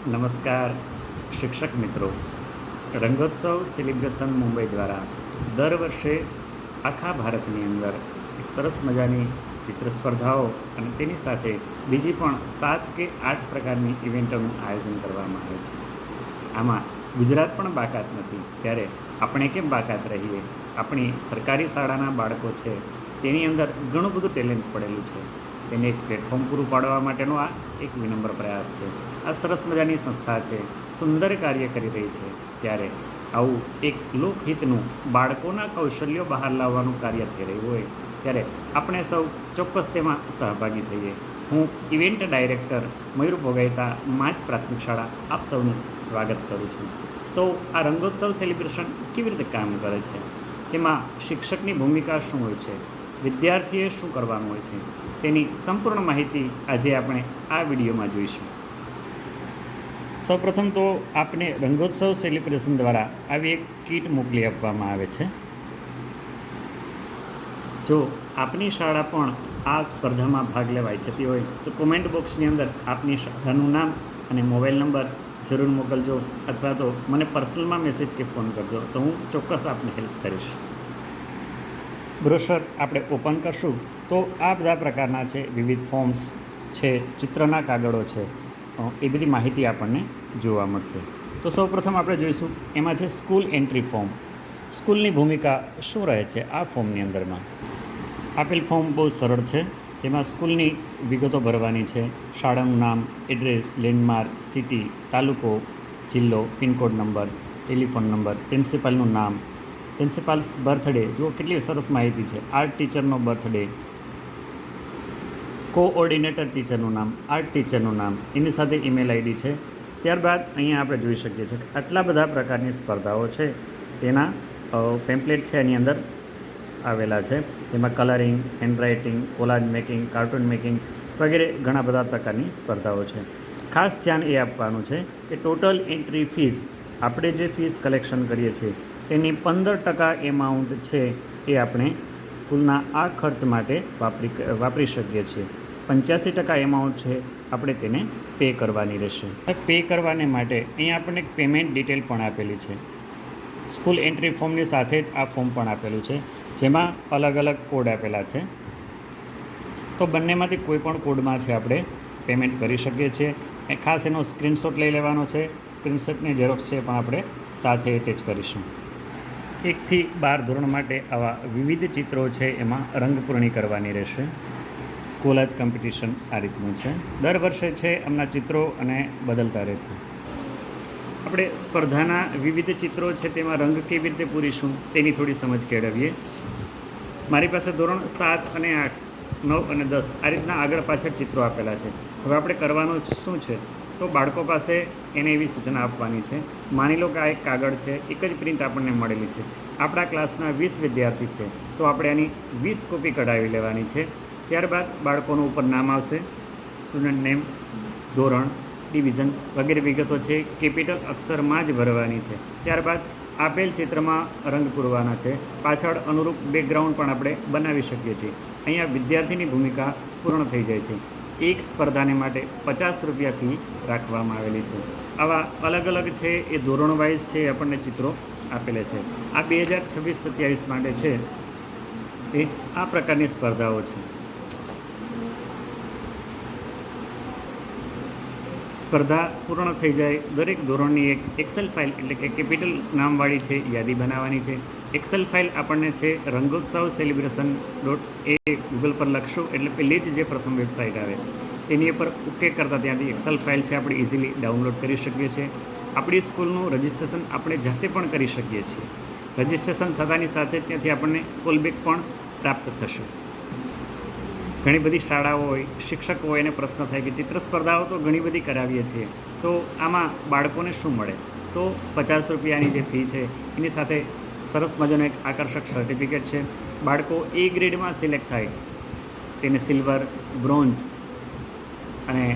નમસ્કાર શિક્ષક મિત્રો. રંગોત્સવ સેલિબ્રેશન મુંબઈ દ્વારા દર વર્ષે આખા ભારતની અંદર એક સરસ મજાની ચિત્ર સ્પર્ધાઓ અને તેની સાથે બીજી પણ 7 કે 8 પ્રકારની ઇવેન્ટોનું આયોજન કરવામાં આવે છે. આમાં ગુજરાત પણ બાકાત નથી. ત્યારે આપણે કેમ બાકાત રહીએ? આપણી સરકારી શાળાના બાળકો છે તેની અંદર ઘણું બધું ટેલેન્ટ પડેલું છે. તેને એક પ્લેટફોર્મ પૂરું પાડવા માટેનો આ એક વિનમ્ર પ્રયાસ છે. આ સરસ મજાની સંસ્થા છે, સુંદર કાર્ય કરી રહી છે. ત્યારે આવું એક લોકહિતનું બાળકોના કૌશલ્યો બહાર લાવવાનું કાર્ય થઈ રહ્યું હોય ત્યારે આપણે સૌ ચોક્કસ તેમાં સહભાગી થઈએ. હું ઇવેન્ટ ડાયરેક્ટર મયુર ભોગાયતા, માચ પ્રાથમિક શાળા, આપ સૌનું સ્વાગત કરું છું. તો આ રંગોત્સવ સેલિબ્રેશન કેવી રીતે કામ કરે છે, તેમાં શિક્ષકની ભૂમિકા શું હોય છે, વિદ્યાર્થીએ શું કરવાનું હોય છે, તેની સંપૂર્ણ માહિતી આજે આપણે આ વિડીયોમાં જોઈશું. સૌપ્રથમ તો આપને રંગોત્સવ સેલિબ્રેશન દ્વારા આવી એક કીટ મોકલી આપવામાં આવે છે. જો આપની શાળા પણ આ સ્પર્ધામાં ભાગ લેવા ઈચ્છતી હોય તો કોમેન્ટ બોક્સની અંદર આપની શાળાનું નામ અને મોબાઈલ નંબર જરૂર મોકલજો, અથવા તો મને પર્સનલમાં મેસેજ કે ફોન કરજો, તો હું ચોક્કસ આપને હેલ્પ કરીશ. બ્રોશર આપણે ઓપન કરશું તો આ બધા પ્રકારના છે, વિવિધ ફોર્મ્સ છે, ચિત્રના કાગળો છે, એ બધી માહિતી આપણને જોવા મળશે. તો સૌપ્રથમ આપણે જોઈશું એમાં છે સ્કૂલ એન્ટ્રી ફોર્મ. સ્કૂલની ભૂમિકા શું રહે છે આ ફોર્મની અંદરમાં? આપેલ ફોર્મ બહુ સરળ છે. તેમાં સ્કૂલની વિગતો ભરવાની છે. શાળાનું નામ, એડ્રેસ, લેન્ડમાર્ક, સિટી, તાલુકો, જિલ્લો, પિનકોડ નંબર, ટેલિફોન નંબર, પ્રિન્સિપાલનું નામ, પ્રિન્સિપાલ્સ બર્થડે, જુઓ કેટલી સરસ માહિતી છે. આર્ટ ટીચરનો બર્થડે, કોઓર્ડિનેટર ટીચરનું નામ, આર્ટ ટીચરનું નામ, એની સાથે ઈમેલ આઈડી છે. ત્યારબાદ અહીંયા આપણે જોઈ શકીએ છીએ કે આટલા બધા પ્રકારની સ્પર્ધાઓ છે તેના પેમ્પલેટ છે એની અંદર આવેલા છે. તેમાં colouring, handwriting, collage making, cartoon making વગેરે ઘણા બધા પ્રકારની સ્પર્ધાઓ છે. ખાસ ધ્યાન એ આપવાનું છે કે ટોટલ એન્ટ્રી ફીસ, આપણે જે ફીસ કલેક્શન કરીએ છીએ તેની 15% એમાઉન્ટ છે એ આપણે સ્કૂલના આ ખર્ચ માટે વાપરી શકીએ છીએ. 85% એમાઉન્ટ છે આપણે તેને પે કરવાની રહેશે. પે કરવાને માટે અહીંયા આપણને એક પેમેન્ટ ડિટેલ પણ આપેલી છે. સ્કૂલ એન્ટ્રી ફોર્મની સાથે જ આ ફોર્મ પણ આપેલું છે, જેમાં અલગ અલગ કોડ આપેલા છે. તો બંનેમાંથી કોઈ પણ કોડમાં છે આપણે પેમેન્ટ કરી શકીએ છીએ. ખાસ એનો સ્ક્રીનશોટ લઈ લેવાનો છે. સ્ક્રીનશોટની ઝેરોક્સ છે પણ આપણે સાથે એટેચ કરીશું. 1 થી 12 ધોરણ માટે આવા વિવિધ ચિત્રો છે એમાં રંગપૂર્ણી કરવાની રહેશે. કોલાજ કોમ્પિટિશન આ રીતનું છે. દર વર્ષે છે એમના ચિત્રો અને બદલતા રહે છે. આપણે સ્પર્ધાના વિવિધ ચિત્રો છે તેમાં રંગ કેવી રીતે પૂરીશું તેની થોડી સમજ કેળવીએ. મારી પાસે ધોરણ 7 અને 8, 9 અને 10 આ રીતના આગળ પાછળ ચિત્રો આપેલા છે. હવે આપણે કરવાનું શું છે, તો બાળકો પાસે એને એવી સૂચના આપવાની છે. માની લો કે આ એક કાગળ છે, એક જ પ્રિન્ટ આપણને મળેલી છે. આપણા ક્લાસના 20 વિદ્યાર્થી છે તો આપણે આની 20 કોપી કઢાવી લેવાની છે. ત્યારબાદ બાળકોનું ઉપર નામ આવશે, સ્ટુડન્ટ નેમ, ધોરણ, ડિવિઝન વગેરે વિગતો છે કેપિટલ અક્ષરમાં જ ભરવાની છે. ત્યારબાદ આપેલ ચિત્રમાં રંગ પૂરવાના છે. પાછળ અનુરૂપ બેકગ્રાઉન્ડ પણ આપણે બનાવી શકીએ છીએ. અહીંયા વિદ્યાર્થીની ભૂમિકા પૂર્ણ થઈ જાય છે. એક સ્પર્ધાને માટે 50 રૂપિયા ફી રાખવામાં આવેલી છે. આવા અલગ અલગ છે એ ધોરણ વાઇઝ છે આપણને ચિત્રો આપેલા છે. આ 2026-27 માટે છે એ આ પ્રકારની સ્પર્ધાઓ છે. સ્પર્ધા પૂર્ણ થઈ જાય દરેક ધોરણની એક એક્સેલ ફાઇલ, એટલે કે કેપિટલ નામવાળી છે યાદી બનાવવાની છે. એક્સેલ ફાઇલ આપણને છે રંગોત્સવ સેલિબ્રેશન ગૂગલ પર લખશું એટલે પહેલી જ જે પ્રથમ વેબસાઇટ આવે તેની ઉપર ઓકે કરતાં ત્યાંથી એક્સેલ ફાઇલ છે આપણે ઇઝીલી ડાઉનલોડ કરી શકીએ છીએ. આપણી સ્કૂલનું રજિસ્ટ્રેશન આપણે જાતે પણ કરી શકીએ છીએ. રજિસ્ટ્રેશન થતાની સાથે જ ત્યાંથી આપણને કોલબેક પણ પ્રાપ્ત થશે. ઘણી બધી શાળાઓ હોય, શિક્ષકો હોય એને પ્રશ્ન થાય કે ચિત્ર સ્પર્ધાઓ તો ઘણી બધી કરાવીએ છીએ, તો આમાં બાળકોને શું મળે? તો 50 રૂપિયાની જે ફી છે એની સાથે સરસ મજાનું એક આકર્ષક સર્ટિફિકેટ છે. બાળકો એ ગ્રેડમાં સિલેક્ટ થાય તેને સિલ્વર, બ્રોન્ઝ અને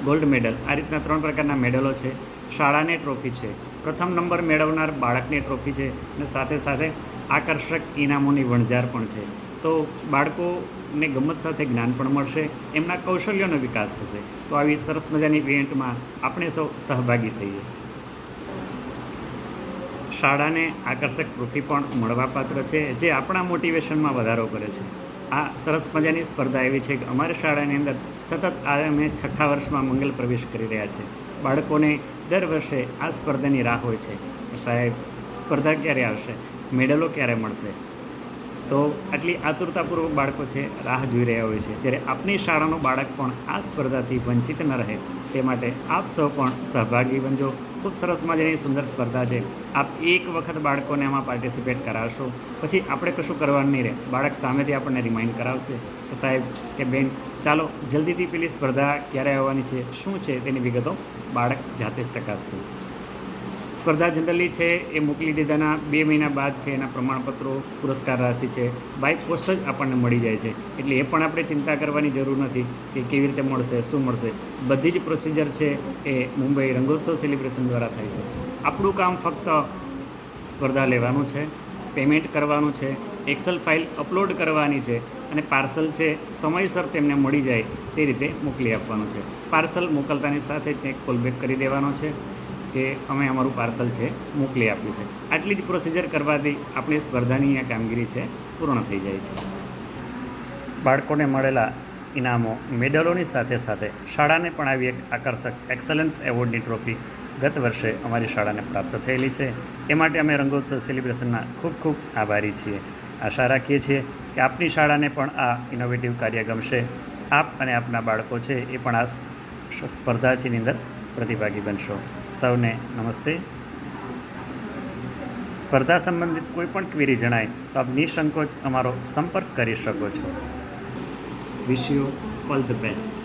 ગોલ્ડ મેડલ આ રીતના 3 પ્રકારના મેડલો છે. શાળાને ટ્રોફી છે. પ્રથમ નંબર મેળવનાર બાળકની ટ્રોફી છે અને સાથે સાથે આકર્ષક ઇનામોની વણઝાર પણ છે. તો બાળકોને ગમત સાથે જ્ઞાન પણ મળશે, એમના કૌશલ્યોનો વિકાસ થશે. તો આવી સરસ મજાની ઇવેન્ટમાં આપણે સૌ સહભાગી થઈએ. શાળાને આકર્ષક ટ્રોફી પણ મળવાપાત્ર છે, જે આપણા મોટિવેશનમાં વધારો કરે છે. આ સરસ મજાની સ્પર્ધા એવી છે કે અમારી શાળાની અંદર સતત અમે 6થા વર્ષમાં મંગલ પ્રવેશ કરી રહ્યા છે. બાળકોને દર વર્ષે આ સ્પર્ધાની રાહ હોય છે. સાહેબ, સ્પર્ધા ક્યારે આવશે, મેડલો ક્યારે મળશે? તો આટલી આતુરતાપૂર્વક બાળકો છે રાહ જોઈ રહ્યા હોય છે. ત્યારે આપની શાળાનું બાળક પણ આ સ્પર્ધાથી વંચિત ન રહે તે માટે આપ સૌ પણ સહભાગી બનજો. ખૂબ સરસ મજાની સુંદર સ્પર્ધા છે. આપ એક વખત બાળકોને આમાં પાર્ટિસિપેટ કરાવશો, પછી આપણે કશું કરવાનું નહીં રહે. બાળક સામેથી આપણને રિમાઇન્ડ કરાવશે કે સાહેબ કે બેન, ચાલો જલ્દીથી પેલી સ્પર્ધા ક્યારે આવવાની છે, શું છે તેની વિગતો બાળક જાતે જ ચકાસશે. સ્પર્ધા જનરલી છે એ મોકલી દીધાના 2 મહિના બાદ છે એના પ્રમાણપત્રો, પુરસ્કાર રાશિ છે બાય પોસ્ટ જ આપણને મળી જાય છે. એટલે એ પણ આપણે ચિંતા કરવાની જરૂર નથી કે કેવી રીતે મળશે, શું મળશે. બધી જ પ્રોસિજર છે એ મુંબઈ રંગોત્સવ સેલિબ્રેશન દ્વારા થાય છે. આપણું કામ ફક્ત સ્પર્ધા લેવાનું છે, પેમેન્ટ કરવાનું છે, એક્સેલ ફાઇલ અપલોડ કરવાની છે અને પાર્સલ છે સમયસર તેમને મળી જાય તે રીતે મોકલી આપવાનું છે. પાર્સલ મોકલતાની સાથે જ એક કોલબેક કરી દેવાનો છે કે અમે અમારું પાર્સલ છે મોકલી આપ્યું છે. આટલી જ પ્રોસિજર કરવાથી આપણી સ્પર્ધાની આ કામગીરી છે પૂર્ણ થઈ જાય છે. બાળકોને મળેલા ઇનામો, મેડલોની સાથે સાથે શાળાને પણ આવી એક આકર્ષક એક્સલન્સ એવોર્ડની ટ્રોફી ગત વર્ષે અમારી શાળાને પ્રાપ્ત થયેલી છે. એ માટે અમે રંગોત્સવ સેલિબ્રેશનના ખૂબ ખૂબ આભારી છીએ. આશા રાખીએ છીએ કે આપની શાળાને પણ આ ઇનોવેટિવ કાર્ય ગમશે. આપ અને આપના બાળકો છે એ પણ આ સ્પર્ધા છે એની અંદર પ્રતિભાગી બનશો. સૌને નમસ્તે. સ્પર્ધા સંબંધિત કોઈ પણ ક્વેરી જણાય તો આપ નિસંકોચ અમારો સંપર્ક કરી શકો છો. Wish you all the best.